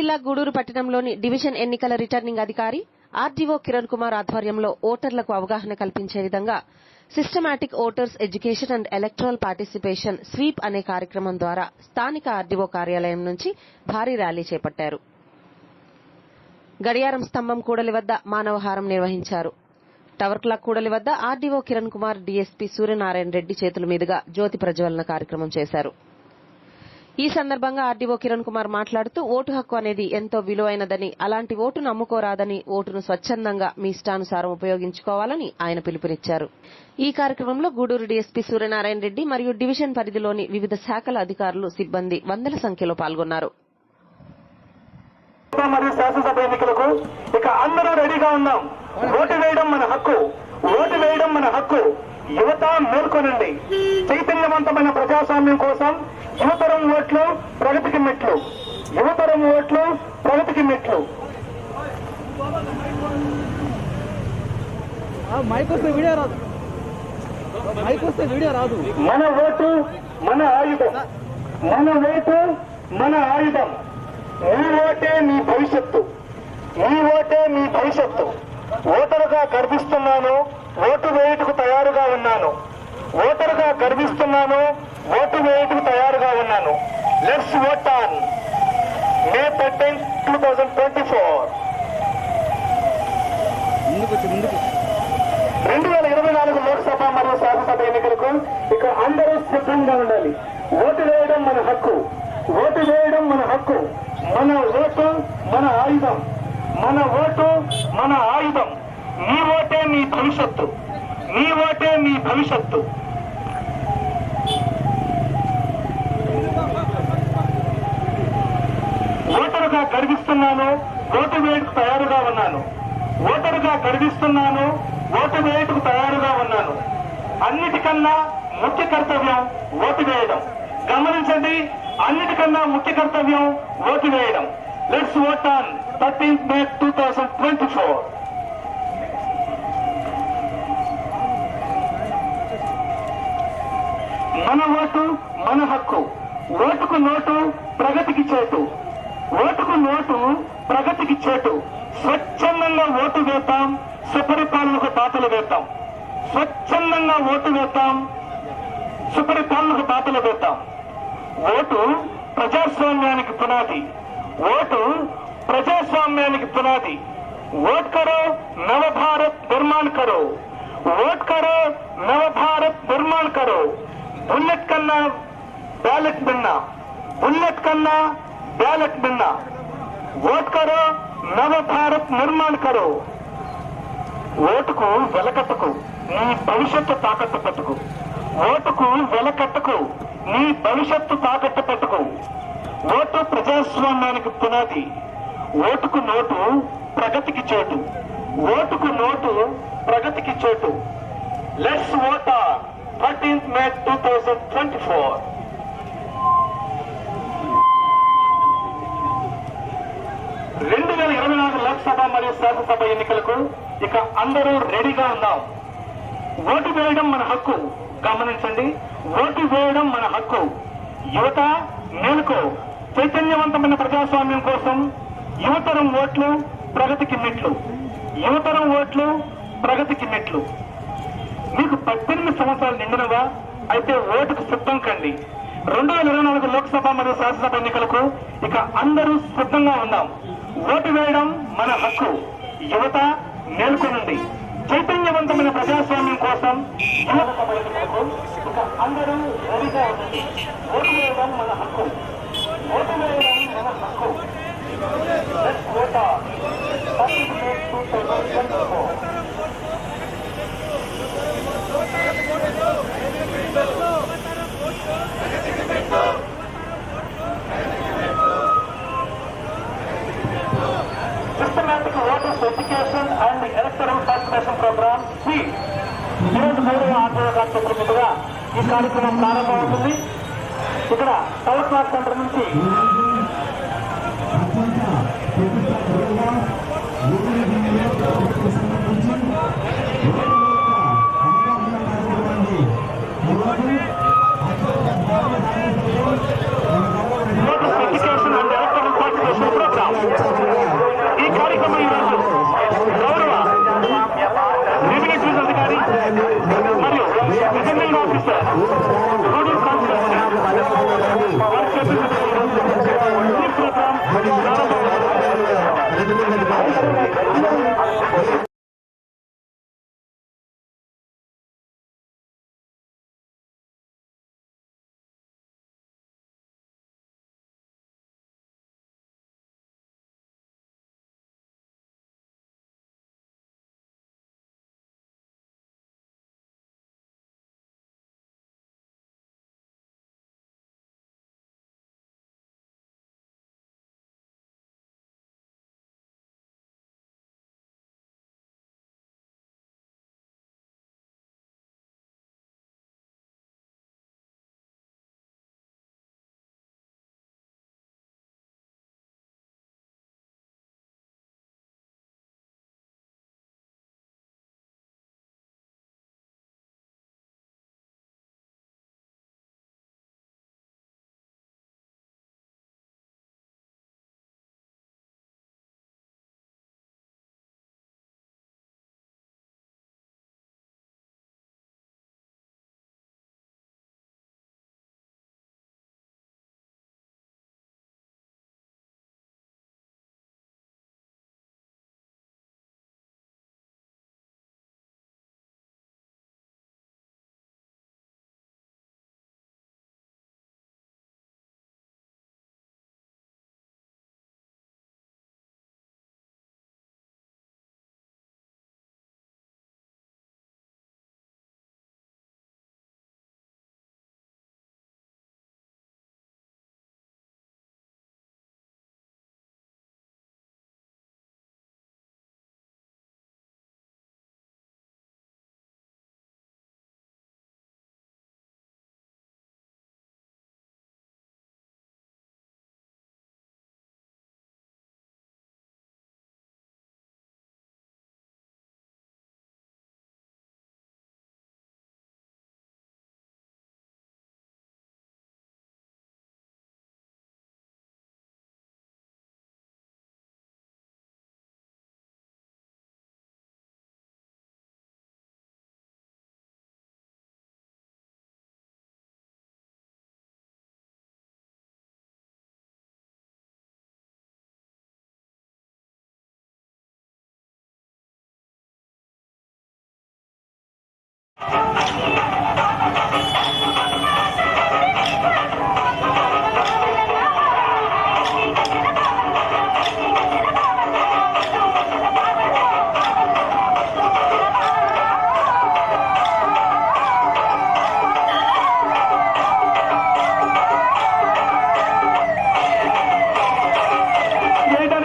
జిల్లా గూడూరు పట్టణంలోని డివిజన్ ఎన్నికల రిటర్నింగ్ అధికారి ఆర్డీఓ కిరణ్ కుమార్ ఆధ్వర్యంలో ఓటర్లకు అవగాహన కల్పించే విధంగా systematic voters education and electoral participation sweep అనే కార్యక్రమం ద్వారా స్థానిక ఆర్డీఓ కార్యాలయం నుంచి భారీ ర్యాలీ చేపట్టారు. గడియారం స్తంభం కూడలి వద్ద మానవహారం నిర్వహించారు. టవర్ క్లాక్ కూడలి వద్ద ఆర్డీఓ కిరణ్ కుమార్, డీఎస్పీ సూర్యనారాయణ రెడ్డి చేతుల మీదుగా జ్యోతి ప్రజ్వలన కార్యక్రమం చేశారు. ఈ సందర్భంగా ఆర్డీఓ కిరణ్ కుమార్ మాట్లాడుతూ ఓటు హక్కు అనేది ఎంతో విలువైనదని, అలాంటి ఓటును అమ్ముకోరాదని, ఓటును స్వచ్ఛందంగా మీ ఇష్టానుసారం ఉపయోగించుకోవాలని ఆయన పిలుపునిచ్చారు. ఈ కార్యక్రమంలో గూడూరు డీఎస్పీ సూర్యనారాయణ రెడ్డి మరియు డివిజన్ పరిధిలోని వివిధ శాఖల అధికారులు, సిబ్బంది వందల సంఖ్యలో పాల్గొన్నారు. మరియు శాసనసభ ఎన్నికలకు ఇక అందరూ రెడీగా ఉన్నాం. ఓటు వేయడం మన హక్కు, ఓటు వేయడం మన హక్కు. యువత మేల్కొనండి. చైతన్యవంతమైన ప్రజాస్వామ్యం కోసం యువతరం ఓట్లు ప్రగతికి మెట్లు, యువతరం ఓట్లు ప్రగతికి మెట్లు. మన ఓటు మన ఆయుధం, మన ఓటు మన ఆయుధం. నీ ఓటే నీ భవిష్యత్తు, నీ ఓటే నీ భవిష్యత్తు. ఓటరుగా గర్విస్తున్నాను, ఓటు వేయుటకు తయారుగా ఉన్నాను. ఓటరుగా గర్విస్తున్నాను, ఓటు వేయుటకు తయారుగా ఉన్నాను. Let's vote on May 13, 2024. 2024 Lok Sabha మరియు శాసనసభ ఎన్నికలకు ఇక అందరూ సిద్ధంగా ఉండాలి. ఓటు వేయడం మన హక్కు, ఓటు వేయడం మన హక్కు. మన ఓటు మన ఆయుధం, మన ఓటు మన ఆయుధం. నీ ఓటే నీ భవిష్యత్తు, నీ ఓటే నీ భవిష్యత్తు. ఓటరుగా గర్విస్తున్నాను, ఓటు వేయటకు తయారుగా ఉన్నాను. ఓటరుగా గర్విస్తున్నాను, ఓటు వేయటకు తయారుగా ఉన్నాను. అన్నిటికన్నా ముఖ్య కర్తవ్యం ఓటు వేయడం. గమనించండి, అన్నిటికన్నా ముఖ్య కర్తవ్యం ఓటు వేయడం. Let's vote on 13th May 2024. మన ఓటు మన హక్కు. ఓటుకు నోటు ప్రగతికి చేటు, ఓటుకు నోటు ప్రగతికి చేటు. స్వచ్ఛందంగా ఓటు వేద్దాం, సుపరిపాలనకు బాటలు వేద్దాం. స్వచ్ఛందంగా ఓటు వేద్దాం, సుపరిపాలనకు బాటలు వేద్దాం. ఓటు ప్రజాస్వామ్యానికి పునాది, ఓటు ప్రజాస్వామ్యానికి పునాది. ఓట్ కరో నవభారత్ నిర్మాణ్ కరో, ఓట్ కరో నవభారత్ నిర్మాణ్ కరో. బుల్లెట్ కన్నా బ్యాలెట్ బిన్నా, బుల్లెట్ కన్నా బ్యాలెట్ బిన్నా. ఓట్ కరో నవభారత్ నిర్మాణ్ కరో. ఓటుకు వెలకట్టుకు, నీ భవిష్యత్తు తాకట్టు పెట్టుకు. ఓటుకు వెలకట్టుకు, నీ భవిష్యత్తు తాకట్టు పెట్టుకు. ఓటు ప్రజాస్వామ్యానికి పునాది. ఓటుకు నోటు ప్రగతికి చోటు, ఓటుకు నోటు ప్రగతికి చోటు. Let's vote on 13th May 2024. రెండు 2024 లోక్సభ మరియు శాసనసభ ఎన్నికలకు ఇక అందరూ రెడీగా ఉన్నాం. ఓటు వేయడం మన హక్కు. గమనించండి, ఓటు వేయడం మన హక్కు. యువత మేలుకో. చైతన్యవంతమైన ప్రజాస్వామ్యం కోసం యువతరం ఓట్లు ప్రగతికి మెట్లు, యువతరం ఓట్లు ప్రగతికి మెట్లు. మీకు 18 సంవత్సరాలు నిండినవా? అయితే ఓటుకు సిద్ధం కండి. 2024 లోక్సభ మరియు శాసనసభ ఎన్నికలకు ఇక అందరూ సిద్ధంగా ఉన్నాం. ఓటు వేయడం మన హక్కు. యువత మేల్కొనండి. చైతన్యవంతమైన ప్రజాస్వామ్యం కోసం యువత ఎన్నికలకు ఇక అందరూ రెడీగా ఉండండి. ఓటు వేయడం మన హక్కు, ఓటు వేయడం మన హక్కు. Let's vote on 13th May 2024. Systematic voters education and electoral participation program sweep ఈరోజు 3వ ఆర్డీఓ గారి చేతుల మీదుగా ఈ కార్యక్రమం ప్రారంభమవుతుంది. ఇక్కడ టవర్ క్లాక్ సెంటర్ నుంచి education and electoral participation program officer ruling constituency వారి చేతుల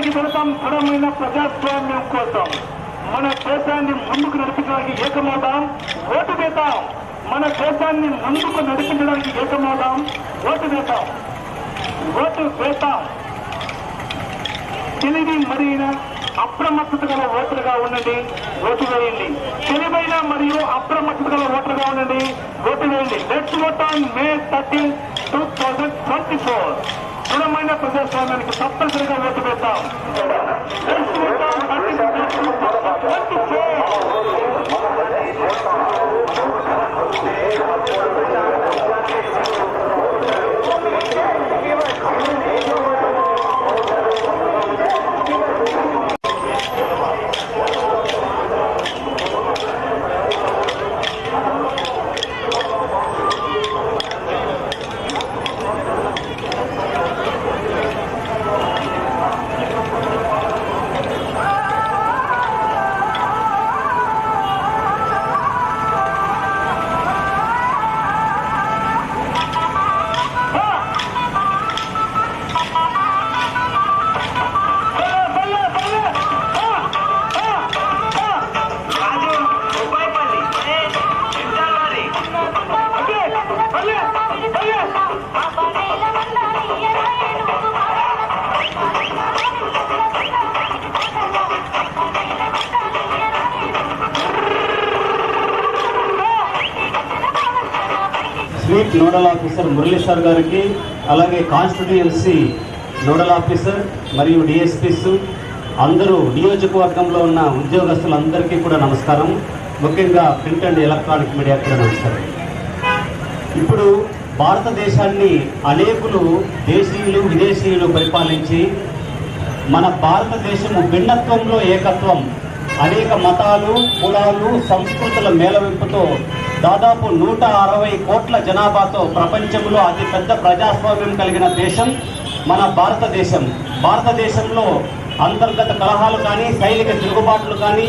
ఈ ప్రోగ్రాం దృఢమైన ప్రజాస్వామ్యం కోసం మన దేశాన్ని ముందుకు నడిపించడానికి ఏకమవుదాం, ఓటు వేద్దాం. మన దేశాన్ని ముందుకు నడిపించడానికి ఏకమవుదాం, ఓటు వేద్దాం. ఓటు వేద్దాం. తెలివి మరిగిన అప్రమత్తత గల ఓటరుగా ఉండండి, ఓటు వేయండి. తెలివైన మరియు అప్రమత్తత గల ఓటరుగా ఉండండి, ఓటు వేయండి. Let's vote on May 13, 2024. దృఢమైన ప్రజాస్వామ్యానికి తప్పనిసరిగా ఓటు వేద్దాం. Let's vote on 2024. Sweep nodal officer Muralishwar గారికి, అలాగే కాన్స్టిట్యుయెన్సీ నోడల్ ఆఫీసర్ మరియు డిఎస్పీస్ అందరూ నియోజకవర్గంలో ఉన్న ఉద్యోగస్తులందరికీ కూడా నమస్కారం. ముఖ్యంగా ప్రింట్ అండ్ ఎలక్ట్రానిక్ మీడియా కూడా నమస్కారం. ఇప్పుడు భారతదేశాన్ని అనేకులు దేశీయులు విదేశీయులు పరిపాలించి మన భారతదేశము భిన్నత్వంలో ఏకత్వం, అనేక మతాలు కులాలు సంస్కృతుల మేళవింపుతో దాదాపు 160 కోట్ల జనాభాతో ప్రపంచంలో అతిపెద్ద ప్రజాస్వామ్యం కలిగిన దేశం మన భారతదేశం. భారతదేశంలో అంతర్గత కలహాలు కానీ సైనిక తిరుగుబాట్లు కానీ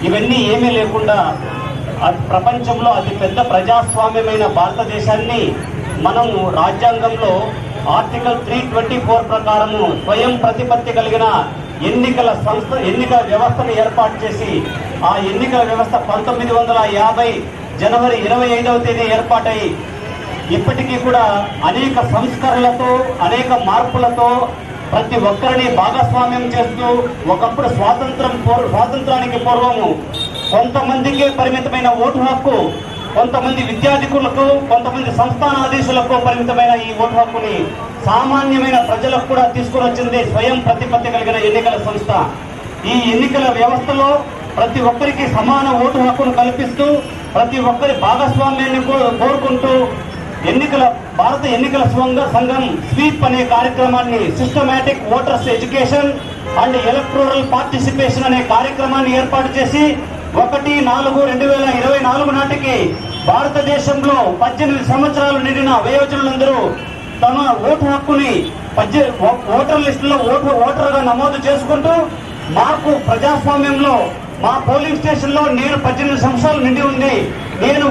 ఇవన్నీ ఏమీ లేకుండా ప్రపంచంలో అతిపెద్ద ప్రజాస్వామ్యమైన భారతదేశాన్ని మనము రాజ్యాంగంలో ఆర్టికల్ 324 ప్రకారము స్వయం ప్రతిపత్తి కలిగిన ఎన్నికల వ్యవస్థను ఏర్పాటు చేసి ఆ ఎన్నికల వ్యవస్థ 1950 జనవరి 25వ తేదీ ఏర్పాటై ఇప్పటికీ కూడా అనేక సంస్కరణలతో అనేక మార్పులతో ప్రతి ఒక్కరిని భాగస్వామ్యం చేస్తూ ఒకప్పుడు స్వాతంత్రానికి పూర్వము కొంతమందికే పరిమితమైన ఓటు హక్కు, కొంతమంది విద్యార్థికులకు కొంతమంది సంస్థానాధీశులకు పరిమితమైన ఈ ఓటు హక్కుని సామాన్యమైన ప్రజలకు కూడా తీసుకుని వచ్చింది స్వయం ప్రతిపత్తి కలిగిన ఎన్నికల సంస్థ. ఈ ఎన్నికల వ్యవస్థలో ప్రతి ఒక్కరికి సమాన ఓటు హక్కును కల్పిస్తూ ప్రతి ఒక్కరి భాగస్వామ్యాన్ని కోరుకుంటూ భారత ఎన్నికల సంఘం స్వీప్ అనే కార్యక్రమాన్ని, systematic voters education and electoral participation అనే కార్యక్రమాన్ని ఏర్పాటు చేసి 1/4/2024 నాటికి భారతదేశంలో 18 సంవత్సరాలు నిండిన వయోజనులందరూ తమ ఓటు హక్కుని ఓటర్ లిస్టులో ఓటర్గా నమోదు చేసుకుంటూ మాకు ప్రజాస్వామ్యంలో మా పోలింగ్ స్టేషన్ లో నేను 18 సంవత్సరాలు నిండి ఉంది, నేను